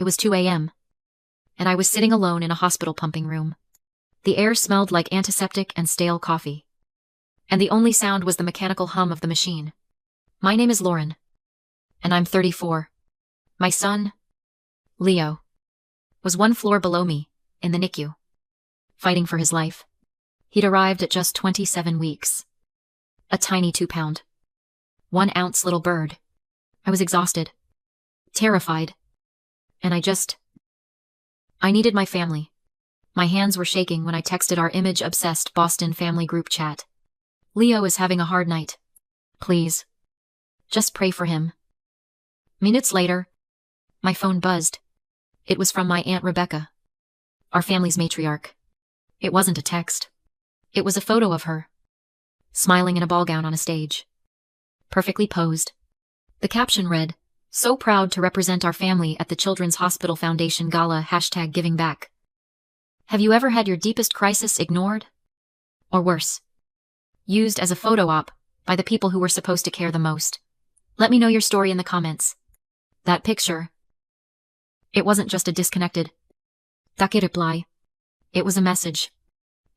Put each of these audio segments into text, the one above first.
It was 2 a.m., and I was sitting alone in a hospital pumping room. The air smelled like antiseptic and stale coffee. And the only sound was the mechanical hum of the machine. My name is Lauren. And I'm 34. My son, Leo, was one floor below me, in the NICU, fighting for his life. He'd arrived at just 27 weeks. A tiny 2-pound, 1-ounce little bird. I was exhausted, terrified, and I needed my family. My hands were shaking when I texted our image-obsessed Boston family group chat. Leo is having a hard night. Please, just pray for him. Minutes later, my phone buzzed. It was from my Aunt Rebecca, our family's matriarch. It wasn't a text. It was a photo of her, smiling in a ball gown on a stage, perfectly posed. The caption read, "So proud to represent our family at the Children's Hospital Foundation Gala #GivingBack. Have you ever had your deepest crisis ignored? Or worse, used as a photo op by the people who were supposed to care the most? Let me know your story in the comments." That picture, it wasn't just a disconnected take reply. It was a message.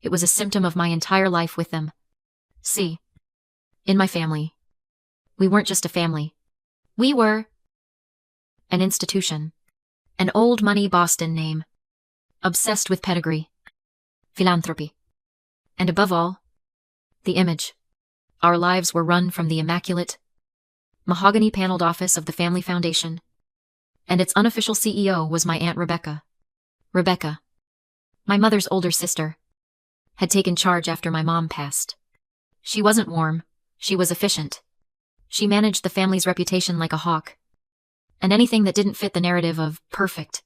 It was a symptom of my entire life with them. See, in my family, we weren't just a family. We were an institution. An old money Boston name. Obsessed with pedigree, philanthropy, and above all, the image. Our lives were run from the immaculate, mahogany-paneled office of the Family Foundation, and its unofficial CEO was my Aunt Rebecca. Rebecca, my mother's older sister, had taken charge after my mom passed. She wasn't warm, she was efficient. She managed the family's reputation like a hawk, and anything that didn't fit the narrative of perfect,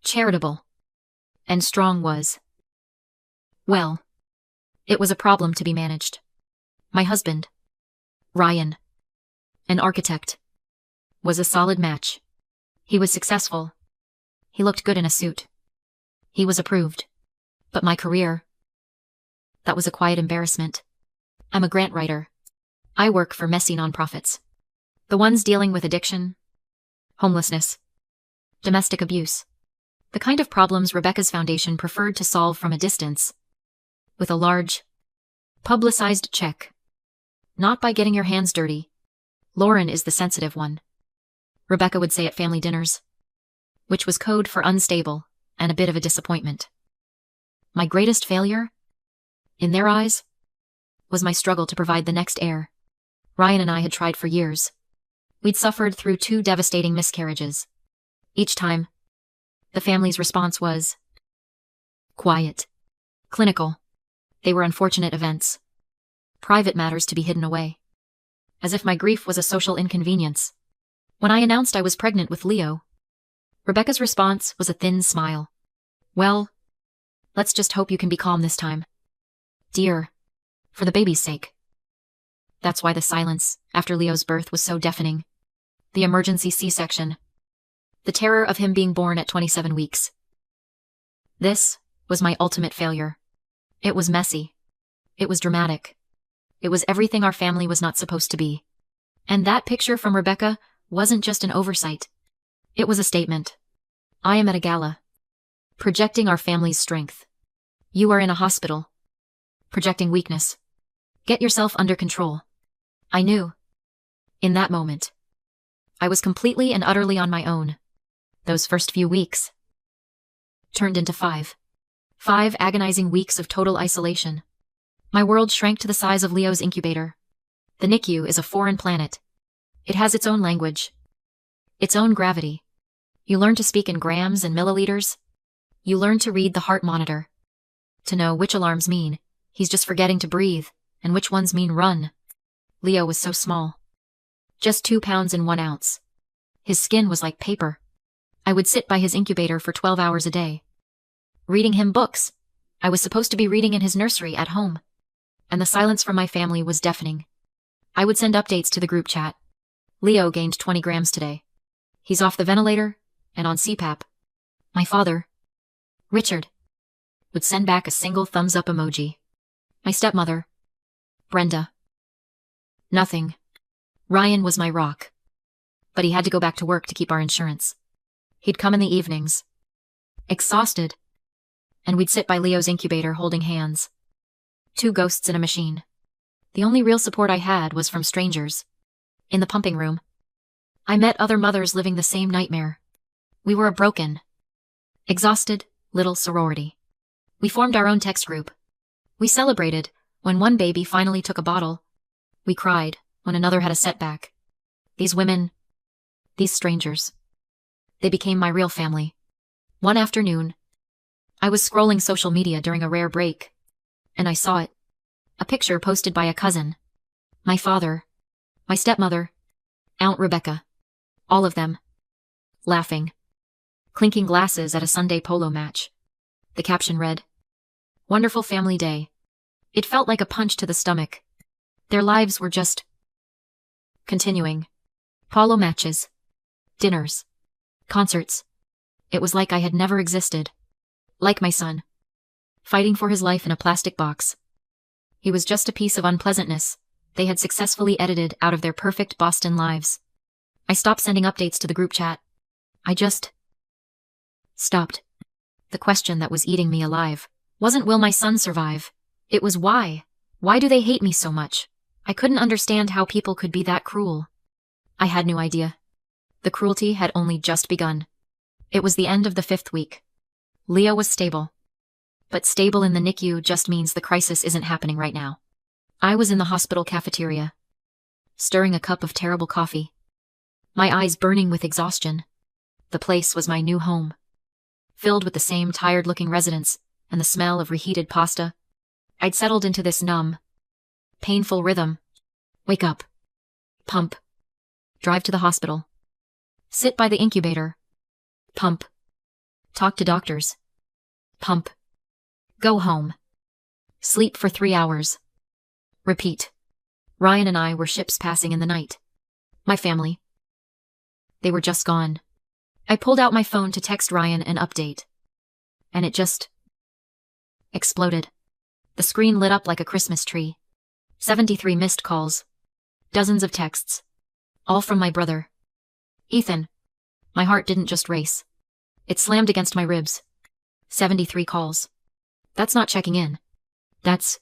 charitable, and strong was, well, it was a problem to be managed. My husband, Ryan, an architect, was a solid match. He was successful. He looked good in a suit. He was approved. But my career, that was a quiet embarrassment. I'm a grant writer. I work for messy nonprofits. The ones dealing with addiction, homelessness, domestic abuse. The kind of problems Rebecca's foundation preferred to solve from a distance, with a large, publicized check. Not by getting your hands dirty. Lauren is the sensitive one, Rebecca would say at family dinners, which was code for unstable and a bit of a disappointment. My greatest failure, in their eyes, was my struggle to provide the next heir. Ryan and I had tried for years. We'd suffered through 2 devastating miscarriages. Each time, the family's response was quiet, clinical. They were unfortunate events, private matters to be hidden away. As if my grief was a social inconvenience. When I announced I was pregnant with Leo, Rebecca's response was a thin smile. Well, let's just hope you can be calm this time, dear, for the baby's sake. That's why the silence after Leo's birth was so deafening. The emergency C-section. The terror of him being born at 27 weeks. This was my ultimate failure. It was messy. It was dramatic. It was everything our family was not supposed to be. And that picture from Rebecca wasn't just an oversight. It was a statement. I am at a gala, projecting our family's strength. You are in a hospital, projecting weakness. Get yourself under control. I knew, in that moment, I was completely and utterly on my own. Those first few weeks turned into 5 agonizing weeks of total isolation. My world shrank to the size of Leo's incubator. The NICU is a foreign planet. It has its own language, its own gravity. You learn to speak in grams and milliliters. You learn to read the heart monitor, to know which alarms mean he's just forgetting to breathe and which ones mean run. Leo was so small, just 2 pounds and 1 ounce. His skin was like paper. I would sit by his incubator for 12 hours a day, reading him books I was supposed to be reading in his nursery at home. And the silence from my family was deafening. I would send updates to the group chat. Leo gained 20 grams today. He's off the ventilator and on CPAP. My father, Richard, would send back a single thumbs up emoji. My stepmother, Brenda, nothing. Ryan was my rock. But he had to go back to work to keep our insurance. He'd come in the evenings, exhausted, and we'd sit by Leo's incubator holding hands. Two ghosts in a machine. The only real support I had was from strangers. In the pumping room, I met other mothers living the same nightmare. We were a broken, exhausted, little sorority. We formed our own text group. We celebrated when one baby finally took a bottle. We cried when another had a setback. These women, these strangers, they became my real family. One afternoon, I was scrolling social media during a rare break, and I saw it. A picture posted by a cousin. My father, my stepmother, Aunt Rebecca, all of them, laughing, clinking glasses at a Sunday polo match. The caption read, "Wonderful family day." It felt like a punch to the stomach. Their lives were just continuing. Polo matches, dinners, concerts. It was like I had never existed. Like my son, fighting for his life in a plastic box. He was just a piece of unpleasantness they had successfully edited out of their perfect Boston lives. I stopped sending updates to the group chat. I just stopped. The question that was eating me alive wasn't will my son survive? It was why? Why do they hate me so much? I couldn't understand how people could be that cruel. I had no idea. The cruelty had only just begun. It was the end of the 5th week. Leo was stable. But stable in the NICU just means the crisis isn't happening right now. I was in the hospital cafeteria, stirring a cup of terrible coffee, my eyes burning with exhaustion. The place was my new home, filled with the same tired-looking residents and the smell of reheated pasta. I'd settled into this numb, painful rhythm. Wake up. Pump. Drive to the hospital. Sit by the incubator. Pump. Talk to doctors. Pump. Go home. Sleep for 3 hours. Repeat. Ryan and I were ships passing in the night. My family. They were just gone. I pulled out my phone to text Ryan an update. And it just exploded. The screen lit up like a Christmas tree. 73 missed calls. Dozens of texts. All from my brother. Ethan. My heart didn't just race. It slammed against my ribs. 73 calls. That's not checking in. That's...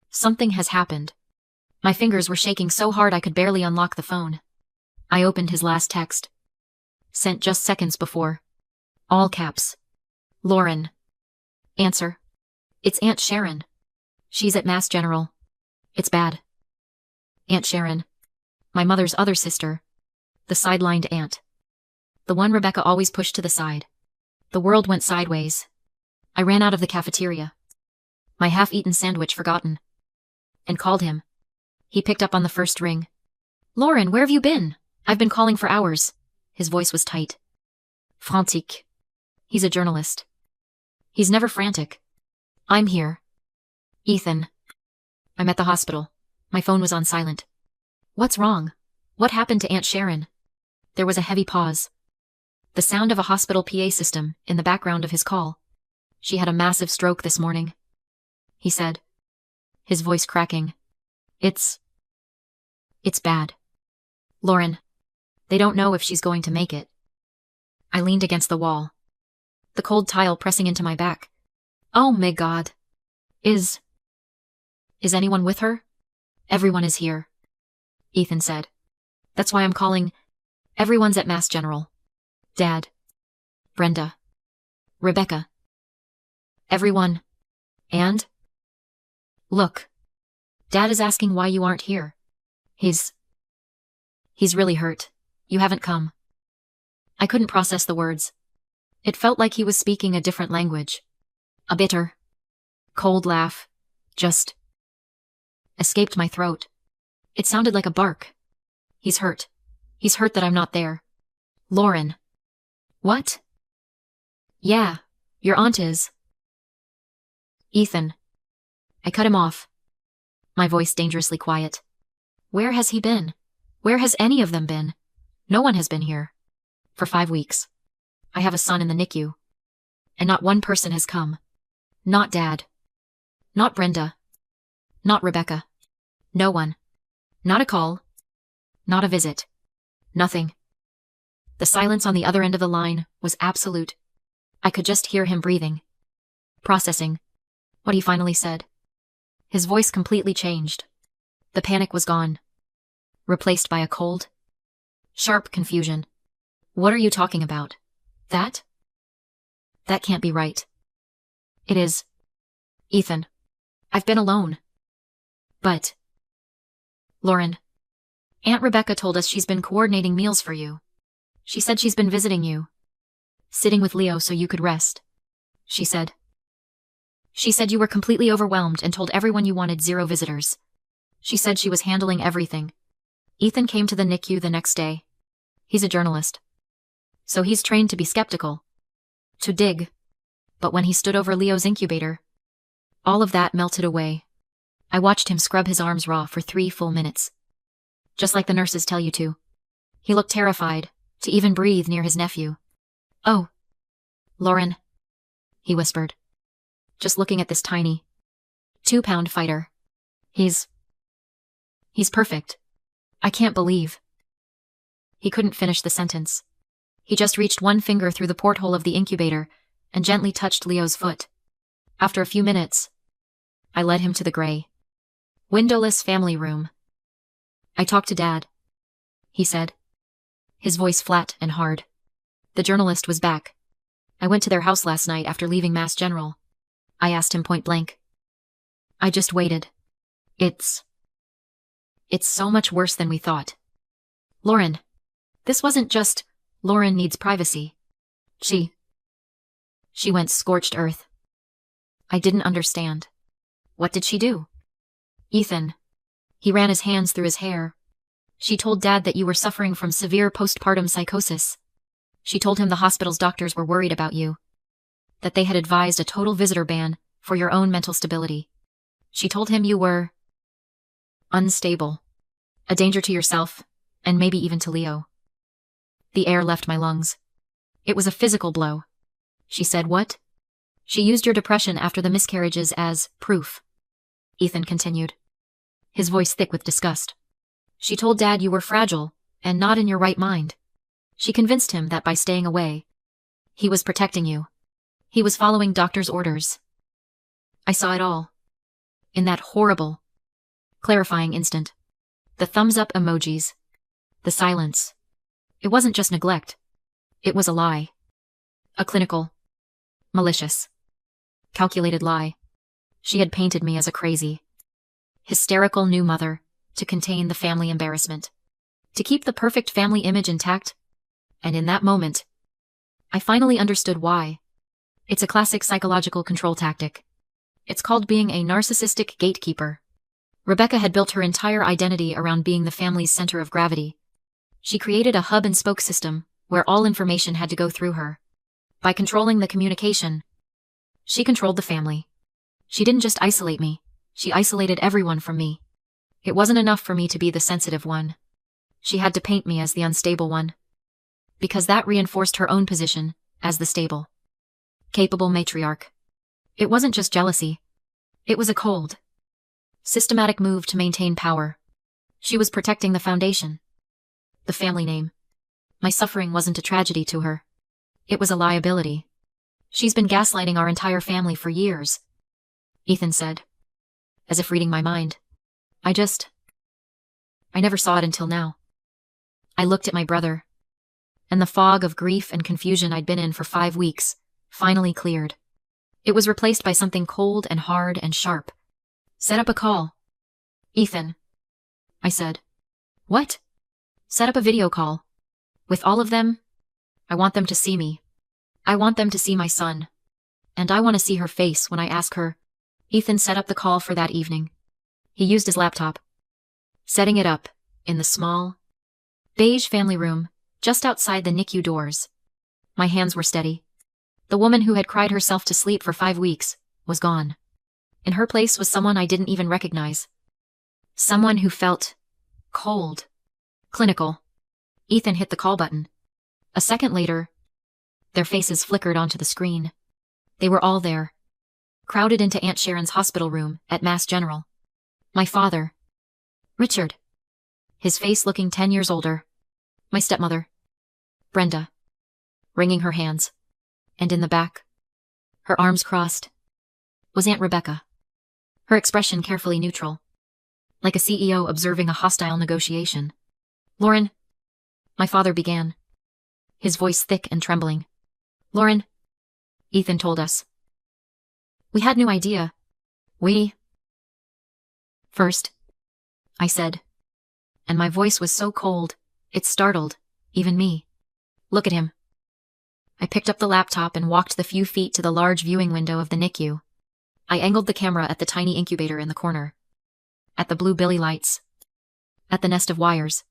Something has happened. My fingers were shaking so hard I could barely unlock the phone. I opened his last text. Sent just seconds before. All caps. Lauren. Answer. It's Aunt Sharon. She's at Mass General. It's bad. Aunt Sharon. My mother's other sister. The sidelined aunt. The one Rebecca always pushed to the side. The world went sideways. I ran out of the cafeteria. My half-eaten sandwich forgotten. And called him. He picked up on the first ring. Lauren, where have you been? I've been calling for hours. His voice was tight. Frantic. He's a journalist. He's never frantic. I'm here. Ethan. I'm at the hospital. My phone was on silent. What's wrong? What happened to Aunt Sharon? There was a heavy pause. The sound of a hospital PA system in the background of his call. She had a massive stroke this morning. He said, his voice cracking. It's bad. Lauren, they don't know if she's going to make it. I leaned against the wall, the cold tile pressing into my back. Oh my God. Is anyone with her? Everyone is here. Ethan said. That's why I'm calling. Everyone's at Mass General. Dad. Brenda. Rebecca. Everyone. And? Look. Dad is asking why you aren't here. He's really hurt. You haven't come. I couldn't process the words. It felt like he was speaking a different language. A bitter, cold laugh just escaped my throat. It sounded like a bark. He's hurt. He's hurt that I'm not there. Lauren. What? Yeah, your aunt is. Ethan. I cut him off. My voice dangerously quiet. Where has he been? Where has any of them been? No one has been here. For 5 weeks. I have a son in the NICU. And not one person has come. Not Dad. Not Brenda. Not Rebecca. No one. Not a call. Not a visit. Nothing. The silence on the other end of the line was absolute. I could just hear him breathing. Processing what he finally said. His voice completely changed. The panic was gone, replaced by a cold, sharp confusion. What are you talking about? That? That can't be right. It is. Ethan. I've been alone. But. Lauren. Aunt Rebecca told us she's been coordinating meals for you. She said she's been visiting you. Sitting with Leo so you could rest. She said. She said you were completely overwhelmed and told everyone you wanted 0 visitors. She said she was handling everything. Ethan came to the NICU the next day. He's a journalist. So he's trained to be skeptical. To dig. But when he stood over Leo's incubator, all of that melted away. I watched him scrub his arms raw for 3 full minutes. Just like the nurses tell you to. He looked terrified, to even breathe near his nephew. Oh. Lauren. He whispered. Just looking at this tiny 2-pound fighter. He's perfect. I can't believe. He couldn't finish the sentence. He just reached one finger through the porthole of the incubator and gently touched Leo's foot. After a few minutes, I led him to the gray, windowless family room. I talked to Dad, he said, his voice flat and hard. The journalist was back. I went to their house last night after leaving Mass General. I asked him point blank. I just waited. It's so much worse than we thought. Lauren. This wasn't just, Lauren needs privacy. She went scorched earth. I didn't understand. What did she do? Ethan. He ran his hands through his hair. She told Dad that you were suffering from severe postpartum psychosis. She told him the hospital's doctors were worried about you. That they had advised a total visitor ban for your own mental stability. She told him you were unstable. A danger to yourself, and maybe even to Leo. The air left my lungs. It was a physical blow. She said what? She used your depression after the miscarriages as proof. Ethan continued, his voice thick with disgust. She told Dad you were fragile and not in your right mind. She convinced him that by staying away, he was protecting you. He was following doctor's orders. I saw it all. In that horrible, clarifying instant. The thumbs up emojis. The silence. It wasn't just neglect. It was a lie. A clinical, malicious, calculated lie. She had painted me as a crazy, hysterical new mother to contain the family embarrassment, to keep the perfect family image intact. And in that moment, I finally understood why. It's a classic psychological control tactic. It's called being a narcissistic gatekeeper. Rebecca had built her entire identity around being the family's center of gravity. She created a hub-and-spoke system where all information had to go through her. By controlling the communication, she controlled the family. She didn't just isolate me, she isolated everyone from me. It wasn't enough for me to be the sensitive one. She had to paint me as the unstable one. Because that reinforced her own position as the stable, capable matriarch. It wasn't just jealousy. It was a cold, systematic move to maintain power. She was protecting the foundation. The family name. My suffering wasn't a tragedy to her. It was a liability. She's been gaslighting our entire family for years, Ethan said, as if reading my mind. I never saw it until now. I looked at my brother, and the fog of grief and confusion I'd been in for 5 weeks finally cleared. It was replaced by something cold and hard and sharp. Set up a call. Ethan. I said. What? Set up a video call. With all of them. I want them to see me. I want them to see my son. And I want to see her face when I ask her. Ethan set up the call for that evening. He used his laptop. Setting it up, in the small, beige family room, just outside the NICU doors. My hands were steady. The woman who had cried herself to sleep for 5 weeks was gone. In her place was someone I didn't even recognize. Someone who felt cold, clinical. Ethan hit the call button. A second later, their faces flickered onto the screen. They were all there, crowded into Aunt Sharon's hospital room at Mass General. My father, Richard, his face looking 10 years older. My stepmother, Brenda, wringing her hands. And in the back, her arms crossed, was Aunt Rebecca. Her expression carefully neutral, like a CEO observing a hostile negotiation. Lauren, my father began, his voice thick and trembling. Lauren, Ethan told us. We had no idea. First, I said, and my voice was so cold, it startled, even me. Look at him. I picked up the laptop and walked the few feet to the large viewing window of the NICU. I angled the camera at the tiny incubator in the corner. At the blue billy lights. At the nest of wires.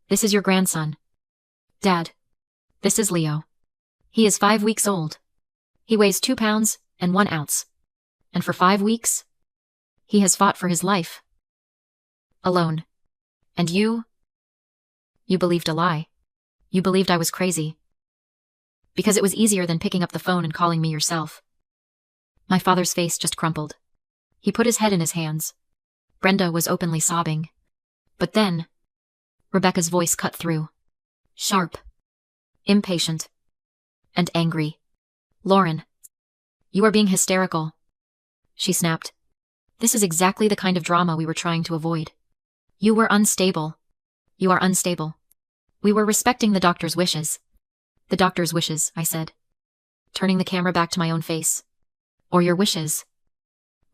This is your grandson. Dad. This is Leo. He is 5 weeks old. He weighs 2 pounds and 1 ounce. And for 5 weeks, he has fought for his life. Alone. And you? You believed a lie. You believed I was crazy. Because it was easier than picking up the phone and calling me yourself. My father's face just crumpled. He put his head in his hands. Brenda was openly sobbing. But then, Rebecca's voice cut through. Sharp. Impatient. And angry. Lauren. You are being hysterical. She snapped. This is exactly the kind of drama we were trying to avoid. You were unstable. You are unstable. We were respecting the doctor's wishes. The doctor's wishes, I said, turning the camera back to my own face. Or your wishes.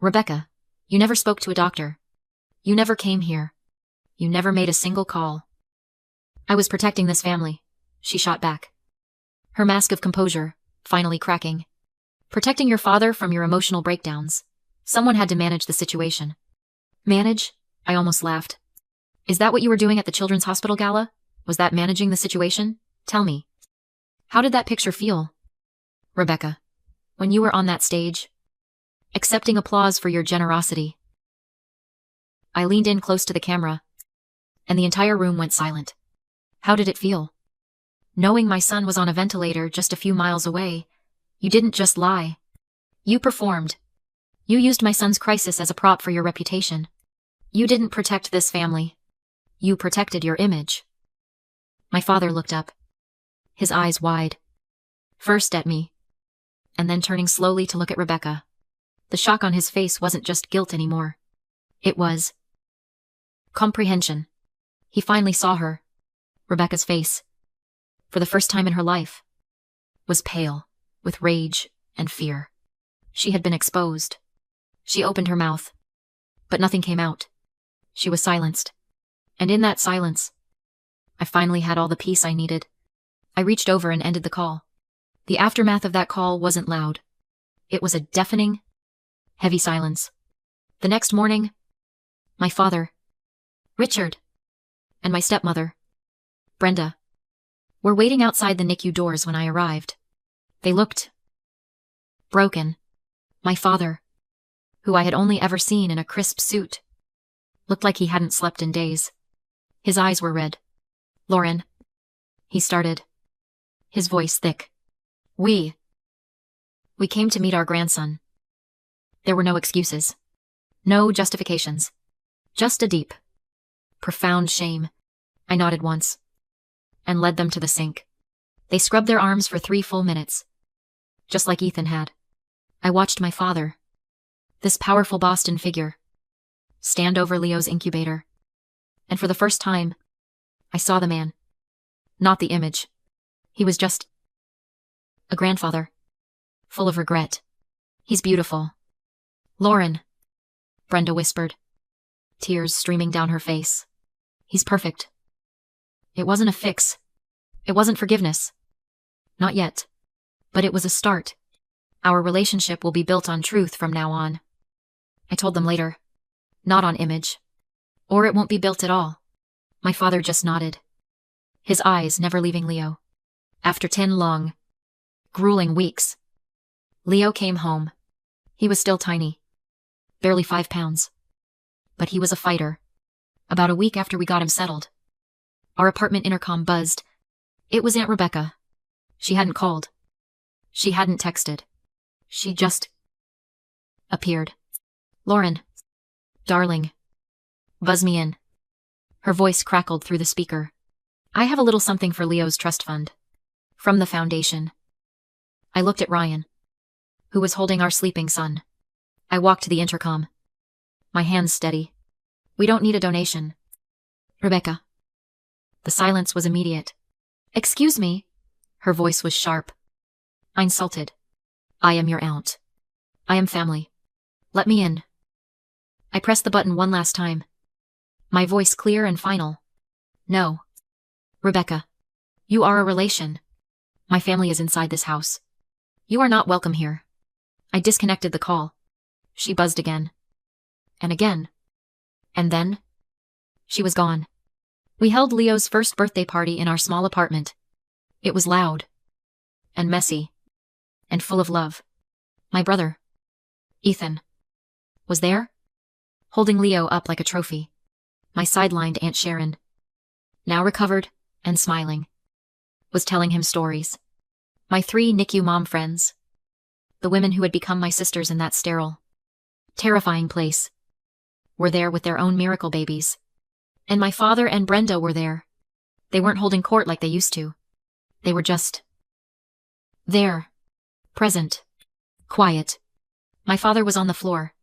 Rebecca, you never spoke to a doctor. You never came here. You never made a single call. I was protecting this family, she shot back. Her mask of composure, finally cracking. Protecting your father from your emotional breakdowns. Someone had to manage the situation. Manage? I almost laughed. Is that what you were doing at the Children's Hospital Gala? Was that managing the situation? Tell me. How did that picture feel? Rebecca, when you were on that stage, accepting applause for your generosity. I leaned in close to the camera, and the entire room went silent. How did it feel? Knowing my son was on a ventilator just a few miles away, you didn't just lie. You performed. You used my son's crisis as a prop for your reputation. You didn't protect this family. You protected your image. My father looked up, his eyes wide. First at me, and then turning slowly to look at Rebecca. The shock on his face wasn't just guilt anymore. It was comprehension. He finally saw her. Rebecca's face, for the first time in her life, was pale, with rage and fear. She had been exposed. She opened her mouth, but nothing came out. She was silenced. And in that silence, I finally had all the peace I needed. I reached over and ended the call. The aftermath of that call wasn't loud. It was a deafening, heavy silence. The next morning, my father, Richard, and my stepmother, Brenda, were waiting outside the NICU doors when I arrived. They looked broken. My father, who I had only ever seen in a crisp suit, looked like he hadn't slept in days. His eyes were red. Lauren, he started, his voice thick. We came to meet our grandson. There were no excuses. No justifications. Just a deep, profound shame. I nodded once, and led them to the sink. They scrubbed their arms for 3 full minutes, just like Ethan had. I watched my father, this powerful Boston figure, stand over Leo's incubator. And for the first time, I saw the man. Not the image. He was just a grandfather, full of regret. He's beautiful. Lauren, Brenda whispered, tears streaming down her face. He's perfect. It wasn't a fix. It wasn't forgiveness. Not yet. But it was a start. Our relationship will be built on truth from now on. I told them later. Not on image. Or it won't be built at all. My father just nodded, his eyes never leaving Leo. After 10 long, grueling weeks, Leo came home. He was still tiny, barely 5 pounds. But he was a fighter. About a week after we got him settled, our apartment intercom buzzed. It was Aunt Rebecca. She hadn't called. She hadn't texted. She just appeared. Lauren, darling, buzz me in. Her voice crackled through the speaker. I have a little something for Leo's trust fund. From the foundation. I looked at Ryan, who was holding our sleeping son. I walked to the intercom. My hands steady. We don't need a donation. Rebecca. The silence was immediate. Excuse me. Her voice was sharp. I insulted. I am your aunt. I am family. Let me in. I pressed the button one last time. My voice clear and final. No. Rebecca. You are a relation. My family is inside this house. You are not welcome here. I disconnected the call. She buzzed again. And again. And then? She was gone. We held Leo's first birthday party in our small apartment. It was loud. And messy. And full of love. My brother, Ethan, was there, holding Leo up like a trophy. My sidelined Aunt Sharon, now recovered and smiling, was telling him stories. My 3 NICU mom friends, the women who had become my sisters in that sterile, terrifying place, were there with their own miracle babies. And my father and Brenda were there. They weren't holding court like they used to. They were just there, present, quiet. My father was on the floor,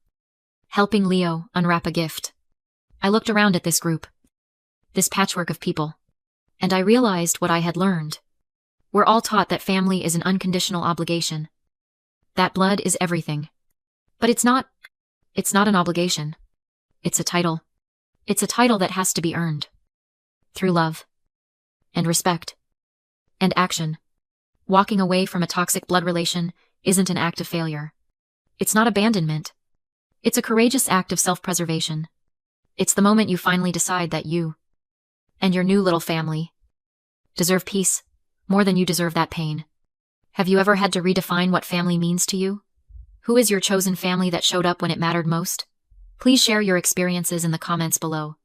helping Leo unwrap a gift. I looked around at this group, this patchwork of people, and I realized what I had learned. We're all taught that family is an unconditional obligation, that blood is everything. But it's not an obligation. It's a title. It's a title that has to be earned. Through love. And respect. And action. Walking away from a toxic blood relation isn't an act of failure. It's not abandonment. It's a courageous act of self-preservation. It's the moment you finally decide that you and your new little family deserve peace more than you deserve that pain. Have you ever had to redefine what family means to you? Who is your chosen family that showed up when it mattered most? Please share your experiences in the comments below.